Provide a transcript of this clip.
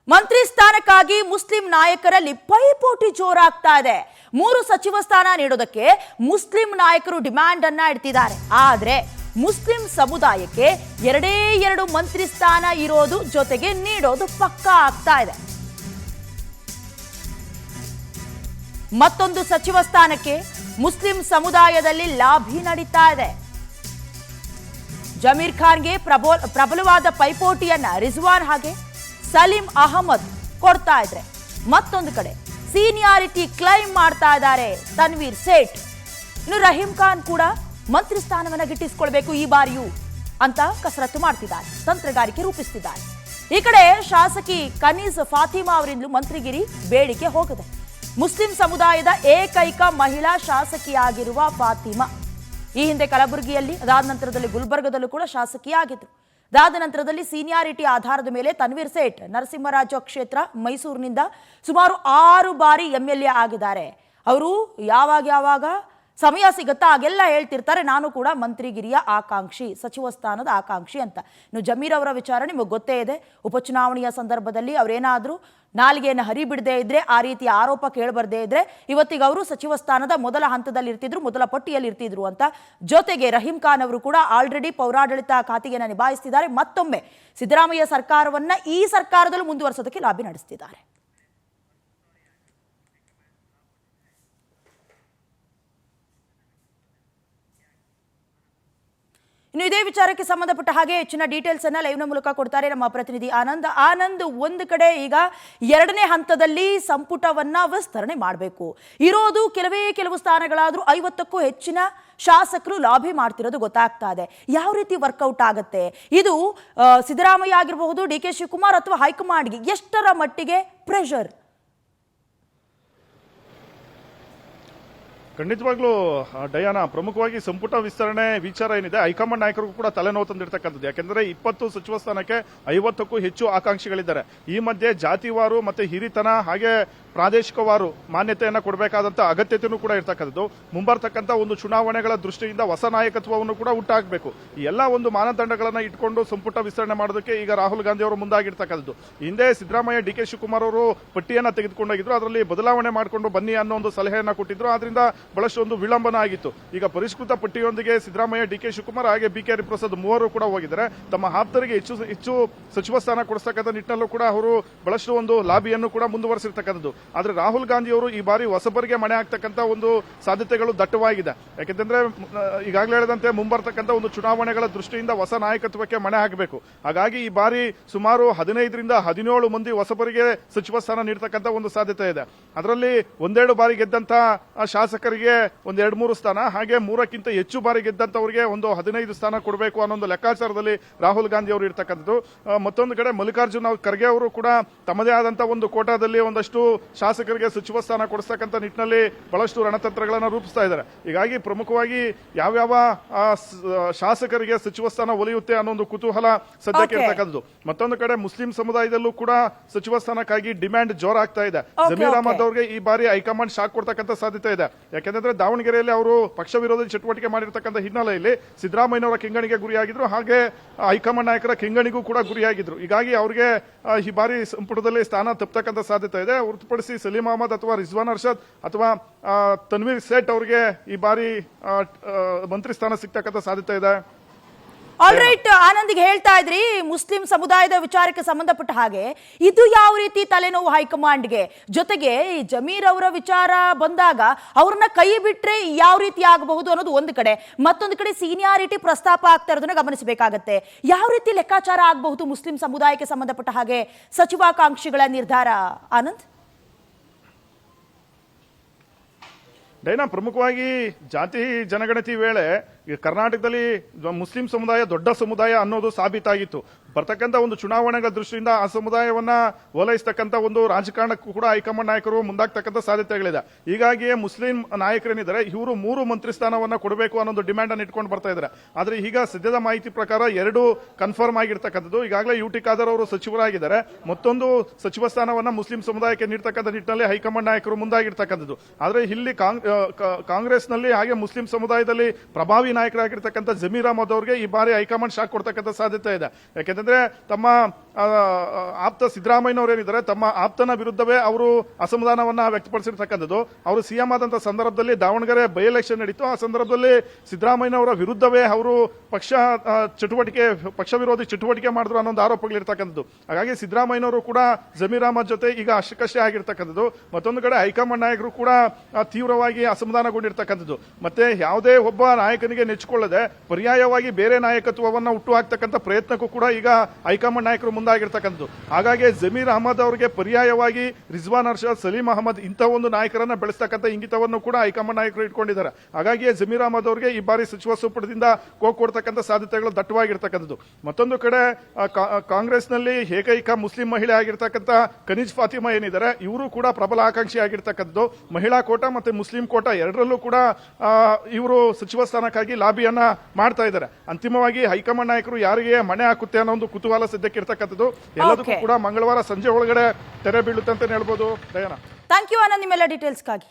ಮಂತ್ರಿ ಸ್ಥಾನಕ್ಕಾಗಿ ಮುಸ್ಲಿಂ ನಾಯಕರಲ್ಲಿ ಪೈಪೋಟಿ ಜೋರಾಗ್ತಾ ಇದೆ. 3 ಸಚಿವ ಸ್ಥಾನ ನೀಡೋದಕ್ಕೆ ಮುಸ್ಲಿಂ ನಾಯಕರು ಡಿಮ್ಯಾಂಡ್ ಅನ್ನ ಇಡ್ತಿದ್ದಾರೆ. ಆದ್ರೆ ಮುಸ್ಲಿಂ ಸಮುದಾಯಕ್ಕೆ 2 ಮಂತ್ರಿ ಸ್ಥಾನ ಇರೋದು ಜೊತೆಗೆ ನೀಡೋದು ಪಕ್ಕಾ ಆಗ್ತಾ ಇದೆ. ಮತ್ತೊಂದು ಸಚಿವ ಸ್ಥಾನಕ್ಕೆ ಮುಸ್ಲಿಂ ಸಮುದಾಯದಲ್ಲಿ ಲಾಭಿ ನಡೀತಾ ಇದೆ. ಜಮೀರ್ ಖಾನ್ಗೆ ಪ್ರಬಲವಾದ ಪೈಪೋಟಿಯನ್ನ ರಿಜ್ವಾನ್ ಹಾಗೆ ಸಲೀಂ ಅಹಮದ್ ಕೊಡ್ತಾ ಇದ್ರೆ, ಮತ್ತೊಂದು ಕಡೆ ಸೀನಿಯಾರಿಟಿ ಕ್ಲೈಮ್ ಮಾಡ್ತಾ ಇದ್ದಾರೆ ತನ್ವೀರ್ ಸೇಠ್. ಇನ್ನು ರಹೀಂ ಖಾನ್ ಕೂಡ ಮಂತ್ರಿ ಸ್ಥಾನವನ್ನ ಗಿಟ್ಟಿಸಿಕೊಳ್ಬೇಕು ಈ ಬಾರಿಯೂ ಅಂತ ಕಸರತ್ತು ಮಾಡ್ತಿದ್ದಾರೆ, ತಂತ್ರಗಾರಿಕೆ ರೂಪಿಸ್ತಿದ್ದಾರೆ. ಈ ಕಡೆ ಶಾಸಕಿ ಕನೀಸ್ ಫಾತಿಮಾ ಅವರಿಂದಲೂ ಮಂತ್ರಿಗಿರಿ ಬೇಡಿಕೆ ಹೋಗಿದೆ. ಮುಸ್ಲಿಂ ಸಮುದಾಯದ ಏಕೈಕ ಮಹಿಳಾ ಶಾಸಕಿಯಾಗಿರುವ ಫಾತಿಮಾ ಈ ಹಿಂದೆ ಕಲಬುರಗಿಯಲ್ಲಿ, ಅದಾದ ನಂತರದಲ್ಲಿ ಗುಲ್ಬರ್ಗದಲ್ಲೂ ಕೂಡ ಶಾಸಕಿಯಾಗಿದ್ರು. ಅದಾದ ನಂತರದಲ್ಲಿ ಸೀನಿಯಾರಿಟಿ ಆಧಾರದ ಮೇಲೆ ತನ್ವೀರ್ ಸೇಠ್ ನರಸಿಂಹರಾಜ ಕ್ಷೇತ್ರ ಮೈಸೂರಿನಿಂದ ಸುಮಾರು 6 ಬಾರಿ MLA ಆಗಿದ್ದಾರೆ. ಅವರು ಯಾವಾಗ ಸಮಯ ಸಿಗುತ್ತಾ ಆಗೆಲ್ಲ ಹೇಳ್ತಿರ್ತಾರೆ, ನಾನು ಕೂಡ ಮಂತ್ರಿಗಿರಿಯ ಆಕಾಂಕ್ಷಿ, ಸಚಿವ ಸ್ಥಾನದ ಆಕಾಂಕ್ಷಿ ಅಂತ. ಇನ್ನು ಜಮೀರ್ ಅವರ ವಿಚಾರ ನಿಮಗೆ ಗೊತ್ತೇ ಇದೆ. ಉಪಚುನಾವಣೆಯ ಸಂದರ್ಭದಲ್ಲಿ ಅವರೇನಾದರೂ ನಾಲಿಗೆಯನ್ನು ಹರಿಬಿಡದೇ ಇದ್ರೆ, ಆ ರೀತಿಯ ಆರೋಪ ಕೇಳಬರ್ದೇ ಇದ್ರೆ ಇವತ್ತಿಗೆ ಅವರು ಸಚಿವ ಸ್ಥಾನದ ಮೊದಲ ಹಂತದಲ್ಲಿ ಇರ್ತಿದ್ರು, ಮೊದಲ ಪಟ್ಟಿಯಲ್ಲಿ ಇರ್ತಿದ್ರು ಅಂತ. ಜೊತೆಗೆ ರಹೀಂ ಖಾನ್ ಅವರು ಕೂಡ ಆಲ್ರೆಡಿ ಪೌರಾಡಳಿತ ಖಾತೆಯನ್ನು ನಿಭಾಯಿಸ್ತಿದ್ದಾರೆ. ಮತ್ತೊಮ್ಮೆ ಸಿದ್ದರಾಮಯ್ಯ ಸರ್ಕಾರವನ್ನ ಈ ಸರ್ಕಾರದಲ್ಲೂ ಮುಂದುವರಿಸೋದಕ್ಕೆ ಲಾಬಿ ನಡೆಸ್ತಿದ್ದಾರೆ. ಇನ್ನು ಇದೇ ವಿಚಾರಕ್ಕೆ ಸಂಬಂಧಪಟ್ಟ ಹಾಗೆ ಹೆಚ್ಚಿನ ಡೀಟೇಲ್ಸ್ ಅನ್ನ ಲೈವ್ನ ಮೂಲಕ ಕೊಡ್ತಾರೆ ನಮ್ಮ ಪ್ರತಿನಿಧಿ ಆನಂದ್. ಒಂದು ಕಡೆ ಈಗ 2ನೇ ಹಂತದಲ್ಲಿ ಸಂಪುಟವನ್ನ ವಿಸ್ತರಣೆ ಮಾಡಬೇಕು. ಇರೋದು ಕೆಲವು ಸ್ಥಾನಗಳಾದ್ರೂ 50ಕ್ಕೂ ಹೆಚ್ಚಿನ ಶಾಸಕರು ಲಾಬಿ ಮಾಡ್ತಿರೋದು ಗೊತ್ತಾಗ್ತಾ ಇದೆ. ಯಾವ ರೀತಿ ವರ್ಕೌಟ್ ಆಗುತ್ತೆ ಇದು? ಸಿದ್ದರಾಮಯ್ಯ ಆಗಿರಬಹುದು, DK ಶಿವಕುಮಾರ್ ಅಥವಾ ಹೈಕಮಾಂಡ್ಗೆ ಎಷ್ಟರ ಮಟ್ಟಿಗೆ ಪ್ರೆಷರ್? ಖಂಡಿತವಾಗ್ಲೂ ಡಯಾನ, ಪ್ರಮುಖವಾಗಿ ಸಂಪುಟ ವಿಸ್ತರಣೆ ವಿಚಾರ ಏನಿದೆ ಹೈಕಮಾಂಡ್ ನಾಯಕರಿಗೂ ಕೂಡ ತಲೆನೋವು ತಂದಿರತಕ್ಕಂಥದ್ದು. ಯಾಕೆಂದ್ರೆ 20 ಸಚಿವ ಸ್ಥಾನಕ್ಕೆ 50ಕ್ಕೂ ಹೆಚ್ಚು ಆಕಾಂಕ್ಷಿಗಳಿದ್ದಾರೆ. ಈ ಮಧ್ಯೆ ಜಾತಿವಾರು ಮತ್ತೆ ಹಿರಿತನ ಹಾಗೆ ಪ್ರಾದೇಶಿಕವಾರು ಮಾನ್ಯತೆಯನ್ನ ಕೊಡಬೇಕಾದಂತ ಅಗತ್ಯತೆಯೂ ಕೂಡ ಇರ್ತಕ್ಕಂಥದ್ದು. ಮುಂಬರ್ತಕ್ಕಂಥ ಒಂದು ಚುನಾವಣೆಗಳ ದೃಷ್ಟಿಯಿಂದ ಹೊಸ ನಾಯಕತ್ವವನ್ನು ಕೂಡ ಹುಟ್ಟಾಕಬೇಕು. ಈ ಎಲ್ಲ ಒಂದು ಮಾನದಂಡಗಳನ್ನ ಇಟ್ಕೊಂಡು ಸಂಪುಟ ವಿಸ್ತರಣೆ ಮಾಡೋದಕ್ಕೆ ಈಗ ರಾಹುಲ್ ಗಾಂಧಿ ಅವರು ಮುಂದಾಗಿರ್ತಕ್ಕಂಥದ್ದು. ಹಿಂದೆ ಸಿದ್ದರಾಮಯ್ಯ DK ಶಿವಕುಮಾರ್ ಅವರು ಪಟ್ಟಿಯನ್ನ ತೆಗೆದುಕೊಂಡೋಗಿದ್ರು, ಅದರಲ್ಲಿ ಬದಲಾವಣೆ ಮಾಡಿಕೊಂಡು ಬನ್ನಿ ಅನ್ನೋ ಒಂದು ಸಲಹೆಯನ್ನ ಕೊಟ್ಟಿದ್ರು. ಆದ್ರಿಂದ ಬಹಳಷ್ಟು ಒಂದು ವಿಳಂಬನ ಆಗಿತ್ತು. ಈಗ ಪರಿಷ್ಕೃತ ಪಟ್ಟಿಯೊಂದಿಗೆ ಸಿದ್ದರಾಮಯ್ಯ, DK ಶಿವಕುಮಾರ್ ಹಾಗೆ BK ಹರಿಪ್ರಸಾದ್ ಮೂವರು ಕೂಡ ಹೋಗಿದ್ದಾರೆ. ತಮ್ಮ ಆಪ್ತರಿಗೆ ಹೆಚ್ಚು ಸಚಿವ ಸ್ಥಾನ ಕೊಡಿಸ್ತಕ್ಕಂಥ ನಿಟ್ಟಿನಲ್ಲೂ ಕೂಡ ಅವರು ಬಹಳಷ್ಟು ಒಂದು ಲಾಬಿಯನ್ನು ಕೂಡ ಮುಂದುವರೆಸಿರ್ತಕ್ಕಂಥದ್ದು. ಆದ್ರೆ ರಾಹುಲ್ ಗಾಂಧಿ ಅವರು ಈ ಬಾರಿ ಹೊಸಬರಿಗೆ ಮಣೆ ಆಗ್ತಕ್ಕಂಥ ಒಂದು ಸಾಧ್ಯತೆಗಳು ದಟ್ಟವಾಗಿದೆ. ಯಾಕೆಂದ್ರೆ ಈಗಾಗಲೇ ಹೇಳಿದಂತೆ ಮುಂಬರ್ತಕ್ಕಂಥ ಒಂದು ಚುನಾವಣೆಗಳ ದೃಷ್ಟಿಯಿಂದ ಹೊಸ ನಾಯಕತ್ವಕ್ಕೆ ಮಣೆ ಹಾಕಬೇಕು. ಹಾಗಾಗಿ ಈ ಬಾರಿ ಸುಮಾರು 15ರಿಂದ 17 ಮಂದಿ ಹೊಸಬರಿಗೆ ಸಚಿವ ಸ್ಥಾನ ನೀಡತಕ್ಕಂಥ ಒಂದು ಸಾಧ್ಯತೆ ಇದೆ. ಅದರಲ್ಲಿ 1-2 ಬಾರಿ ಗೆದ್ದಂತ ಶಾಸಕರಿಗೆ 1-2-3 ಸ್ಥಾನ, ಹಾಗೆ 3ಕ್ಕಿಂತ ಹೆಚ್ಚು ಬಾರಿ ಗೆದ್ದಂತವರಿಗೆ ಒಂದು 15 ಸ್ಥಾನ ಕೊಡಬೇಕು ಅನ್ನೋ ಒಂದು ಲೆಕ್ಕಾಚಾರದಲ್ಲಿ ರಾಹುಲ್ ಗಾಂಧಿ ಅವರು ಇರ್ತಕ್ಕಂಥದ್ದು. ಮತ್ತೊಂದು ಕಡೆ ಮಲ್ಲಿಕಾರ್ಜುನ ಖರ್ಗೆ ಅವರು ಕೂಡ ತಮ್ಮದೇ ಆದಂತಹ ಒಂದು ಕೋಟಾದಲ್ಲಿ ಒಂದಷ್ಟು ಶಾಸಕರಿಗೆ ಸಚಿವ ಸ್ಥಾನ ಕೊಡಿಸ್ತಕ್ಕಂಥ ನಿಟ್ಟಿನಲ್ಲಿ ಬಹಳಷ್ಟು ರಣತಂತ್ರಗಳನ್ನು ರೂಪಿಸ್ತಾ ಇದ್ದಾರೆ. ಹೀಗಾಗಿ ಪ್ರಮುಖವಾಗಿ ಯಾವ್ಯಾವ ಶಾಸಕರಿಗೆ ಸಚಿವ ಸ್ಥಾನ ಒಲಿಯುತ್ತೆ ಅನ್ನೋ ಒಂದು ಕುತೂಹಲ ಸದ್ಯಕ್ಕೆ ಇರ್ತಕ್ಕಂಥದ್ದು. ಮತ್ತೊಂದು ಕಡೆ ಮುಸ್ಲಿಂ ಸಮುದಾಯದಲ್ಲೂ ಕೂಡ ಸಚಿವ ಸ್ಥಾನಕ್ಕಾಗಿ ಡಿಮ್ಯಾಂಡ್ ಜೋರಾಗ್ತಾ ಇದೆ. ಜಮೀರ್ ಅಹಮದ್ ಅವರಿಗೆ ಈ ಬಾರಿ ಹೈಕಮಾಂಡ್ ಶಾಕ್ ಕೊಡ್ತಕ್ಕಂಥ ಸಾಧ್ಯತೆ ಇದೆ. ಯಾಕೆಂದ್ರೆ ದಾವಣಗೆರೆಯಲ್ಲಿ ಅವರು ಪಕ್ಷ ವಿರೋಧಿ ಚಟುವಟಿಕೆ ಮಾಡಿರ್ತಕ್ಕಂಥ ಹಿನ್ನೆಲೆಯಲ್ಲಿ ಸಿದ್ದರಾಮಯ್ಯನವರ ಕೆಂಗಣಿಗೆ ಗುರಿಯಾಗಿದ್ರು, ಹಾಗೆ ಹೈಕಮಾಂಡ್ ನಾಯಕರ ಕೆಂಗಣಿಗೂ ಕೂಡ ಗುರಿಯಾಗಿದ್ರು. ಹೀಗಾಗಿ ಅವರಿಗೆ ಈ ಬಾರಿ ಸಂಪುಟದಲ್ಲಿ ಸ್ಥಾನ ತಪ್ಪತಕ್ಕಂಥ ಸಾಧ್ಯತೆ ಇದೆ. ಹೊರತುಪಡಿಸಿ ಸಲೀಂ ಅಹಮದ್ ಅಥವಾ ರಿಜ್ವಾನ್ ಅರ್ಷದ್ ಅಥವಾ ತನ್ವೀರ್ ಸೇಠ್ ಅವರಿಗೆ ಈ ಬಾರಿ ಮಂತ್ರಿ ಸ್ಥಾನ ಸಿಗ್ತಕ್ಕಂಥ ಸಾಧ್ಯತೆ ಇದೆ. ಆಲ್ ರೈಟ್, ಆನಂದಿಗೆ ಹೇಳ್ತಾ ಇದ್ರಿ ಮುಸ್ಲಿಂ ಸಮುದಾಯದ ವಿಚಾರಕ್ಕೆ ಸಂಬಂಧಪಟ್ಟ ಹಾಗೆ ಇದು ಯಾವ ರೀತಿ ತಲೆನೋವು ಹೈಕಮಾಂಡ್ಗೆ? ಜೊತೆಗೆ ಈ ಜಮೀರ್ ಅವರ ವಿಚಾರ ಬಂದಾಗ ಅವ್ರನ್ನ ಕೈ ಬಿಟ್ರೆ ಯಾವ ರೀತಿ ಆಗಬಹುದು ಅನ್ನೋದು ಒಂದು ಕಡೆ, ಮತ್ತೊಂದು ಕಡೆ ಸೀನಿಯಾರಿಟಿ ಪ್ರಸ್ತಾಪ ಆಗ್ತಾ ಇರೋದನ್ನ ಗಮನಿಸಬೇಕಾಗತ್ತೆ. ಯಾವ ರೀತಿ ಲೆಕ್ಕಾಚಾರ ಆಗಬಹುದು ಮುಸ್ಲಿಂ ಸಮುದಾಯಕ್ಕೆ ಸಂಬಂಧಪಟ್ಟ ಹಾಗೆ ಸಚಿವಾಕಾಂಕ್ಷಿಗಳ ನಿರ್ಧಾರ? ಆನಂದ್, ಡೈನಾ, ಪ್ರಮುಖವಾಗಿ ಜಾತಿ ಜನಗಣತಿ ವೇಳೆ ಕರ್ನಾಟಕದಲ್ಲಿ ಮುಸ್ಲಿಂ ಸಮುದಾಯ ದೊಡ್ಡ ಸಮುದಾಯ ಅನ್ನೋದು ಸಾಬೀತಾಗಿತ್ತು. ಬರ್ತಕ್ಕಂಥ ಒಂದು ಚುನಾವಣೆಗಳ ದೃಷ್ಟಿಯಿಂದ ಆ ಸಮುದಾಯವನ್ನ ಓಲೈಸ್ತಕ್ಕಂಥ ಒಂದು ರಾಜಕಾರಣಕ್ಕೂ ಕೂಡ ಹೈಕಮಾಂಡ್ ನಾಯಕರು ಮುಂದಾಗ್ತಕ್ಕಂಥ ಸಾಧ್ಯತೆಗಳಿದೆ. ಹೀಗಾಗಿಯೇ ಮುಸ್ಲಿಂ ನಾಯಕರೇನಿದ್ದಾರೆ ಇವರು 3 ಮಂತ್ರಿ ಸ್ಥಾನವನ್ನ ಕೊಡಬೇಕು ಅನ್ನೋ ಡಿಮ್ಯಾಂಡ್ ಅನ್ನು ಇಟ್ಕೊಂಡು ಬರ್ತಾ ಇದ್ದಾರೆ. ಆದ್ರೆ ಈಗ ಸದ್ಯದ ಮಾಹಿತಿ ಪ್ರಕಾರ 2 ಕನ್ಫರ್ಮ್ ಆಗಿರ್ತಕ್ಕಂಥದ್ದು. ಈಗಾಗಲೇ UT ಖಾದರ್ ಅವರು ಸಚಿವರಾಗಿದ್ದಾರೆ. ಮತ್ತೊಂದು ಸಚಿವ ಸ್ಥಾನವನ್ನ ಮುಸ್ಲಿಂ ಸಮುದಾಯಕ್ಕೆ ನೀಡತಕ್ಕಂಥ ನಿಟ್ಟಿನಲ್ಲಿ ಹೈಕಮಾಂಡ್ ನಾಯಕರು ಮುಂದಾಗಿರ್ತಕ್ಕಂಥದ್ದು. ಆದ್ರೆ ಇಲ್ಲಿ ಕಾಂಗ್ರೆಸ್ನಲ್ಲಿ ಹಾಗೆ ಮುಸ್ಲಿಂ ಸಮುದಾಯದಲ್ಲಿ ಪ್ರಭಾವಿ ನಾಯಕರಾಗಿರ್ತಕ್ಕಂಥ ಜಮೀರ್ ಅಹಮದ್ ಅವರಿಗೆ ಈ ಬಾರಿ ಹೈಕಮಾಂಡ್ ಶಾಕ್ ಕೊಡ್ತಕ್ಕಂಥ ಸಾಧ್ಯತೆ ಇದೆ. ಯಾಕೆಂದ್ರೆ ಯಾಕೆಂದ್ರೆ ತಮ್ಮ ಆಪ್ತ ಸಿದ್ದರಾಮಯ್ಯನವರೇನಿದ್ದಾರೆ ತಮ್ಮ ಆಪ್ತನ ವಿರುದ್ಧವೇ ಅವರು ಅಸಮಾಧಾನವನ್ನ ವ್ಯಕ್ತಪಡಿಸಿರ್ತಕ್ಕಂಥದ್ದು. ಅವರು ಸಿಎಂ ಆದಂತ ಸಂದರ್ಭದಲ್ಲಿ ದಾವಣಗೆರೆ ಬೈ ಎಲೆಕ್ಷನ್ ನಡೀತು. ಆ ಸಂದರ್ಭದಲ್ಲಿ ಸಿದ್ದರಾಮಯ್ಯನವರ ವಿರುದ್ಧವೇ ಅವರು ಪಕ್ಷ ವಿರೋಧಿ ಚಟುವಟಿಕೆ ಮಾಡಿದ್ರು ಅನ್ನೋ ಒಂದು ಆರೋಪಗಳಿರ್ತಕ್ಕಂಥದ್ದು. ಹಾಗಾಗಿ ಸಿದ್ದರಾಮಯ್ಯನವರು ಕೂಡ ಜಮೀರ್ ಅಹಮದ್ ಜೊತೆ ಈಗ ಅಷ್ಟಕಷ್ಟೇ ಆಗಿರ್ತಕ್ಕಂಥದ್ದು. ಮತ್ತೊಂದು ಕಡೆ ಹೈಕಮಾಂಡ್ ನಾಯಕರು ಕೂಡ ತೀವ್ರವಾಗಿ ಅಸಮಾಧಾನಗೊಂಡಿರ್ತಕ್ಕಂಥದ್ದು. ಮತ್ತೆ ಯಾವುದೇ ಒಬ್ಬ ನಾಯಕನಿಗೆ ನೆಚ್ಚಿಕೊಳ್ಳದೆ ಪರ್ಯಾಯವಾಗಿ ಬೇರೆ ನಾಯಕತ್ವವನ್ನ ಹುಟ್ಟು ಹಾಕ್ತಕ್ಕಂಥ ಪ್ರಯತ್ನಕ್ಕೂ ಕೂಡ ಈಗ ಹೈಕಮಾಂಡ್ ನಾಯಕರು ಮುಂದಾಗಿರ್ತಕ್ಕಂಥದ್ದು. ಹಾಗಾಗಿ ಜಮೀರ್ ಅಹಮದ್ ಅವರಿಗೆ ಪರ್ಯಾಯವಾಗಿ ರಿಜ್ವಾನ್ ಅರ್ಷದ್, ಸಲೀಂ ಅಹಮದ್ ಇಂಥ ಒಂದು ನಾಯಕರನ್ನ ಬೆಳೆಸ್ತಕ್ಕಂಥ ಇಂಗಿತವನ್ನು ಕೂಡ ಹೈಕಮಾಂಡ್ ನಾಯಕರು ಇಟ್ಕೊಂಡಿದ್ದಾರೆ. ಹಾಗಾಗಿ ಜಮೀರ್ ಅಹಮದ್ ಅವರಿಗೆ ಈ ಬಾರಿ ಸಚಿವ ಸಂಪುಟದಿಂದ ಕೊಡ್ತಕ್ಕಂಥ ಸಾಧ್ಯತೆಗಳು ದಟ್ಟವಾಗಿರ್ತಕ್ಕಂಥದ್ದು. ಮತ್ತೊಂದು ಕಡೆ ಕಾಂಗ್ರೆಸ್ನಲ್ಲಿ ಏಕೈಕ ಮುಸ್ಲಿಂ ಮಹಿಳೆ ಆಗಿರ್ತಕ್ಕಂಥ ಕನೀಜ್ ಫಾತಿಮಾ ಏನಿದ್ದಾರೆ ಇವರು ಕೂಡ ಪ್ರಬಲ ಆಕಾಂಕ್ಷಿ ಆಗಿರ್ತಕ್ಕಂಥದ್ದು. ಮಹಿಳಾ ಕೋಟ ಮತ್ತೆ ಮುಸ್ಲಿಂ ಕೋಟ ಎರಡರಲ್ಲೂ ಕೂಡ ಇವರು ಸಚಿವ ಸ್ಥಾನಕ್ಕಾಗಿ ಲಾಬಿಯನ್ನ ಮಾಡ್ತಾ ಇದ್ದಾರೆ. ಅಂತಿಮವಾಗಿ ಹೈಕಮಾಂಡ್ ನಾಯಕರು ಯಾರಿಗೆ ಮಣೆ ಹಾಕುತ್ತೆ ಅನ್ನೋ ಒಂದು ಕುತೂಹಲ ಸದ್ಯಕ್ಕೆ ಇರ್ತಕ್ಕಂಥದ್ದು. ಎಲ್ಲದಕ್ಕೂ ಕೂಡ ಮಂಗಳವಾರ ಸಂಜೆ ಒಳಗಡೆ ತೆರೆ ಬೀಳುತ್ತೆ ಅಂತ ಹೇಳ್ಬೋದು. ದಯಾನ, ಥ್ಯಾಂಕ್ ಯು ಆನಂದ್ ನಿಮ್ಮೆಲ್ಲ ಡೀಟೇಲ್ಸ್ಗಾಗಿ.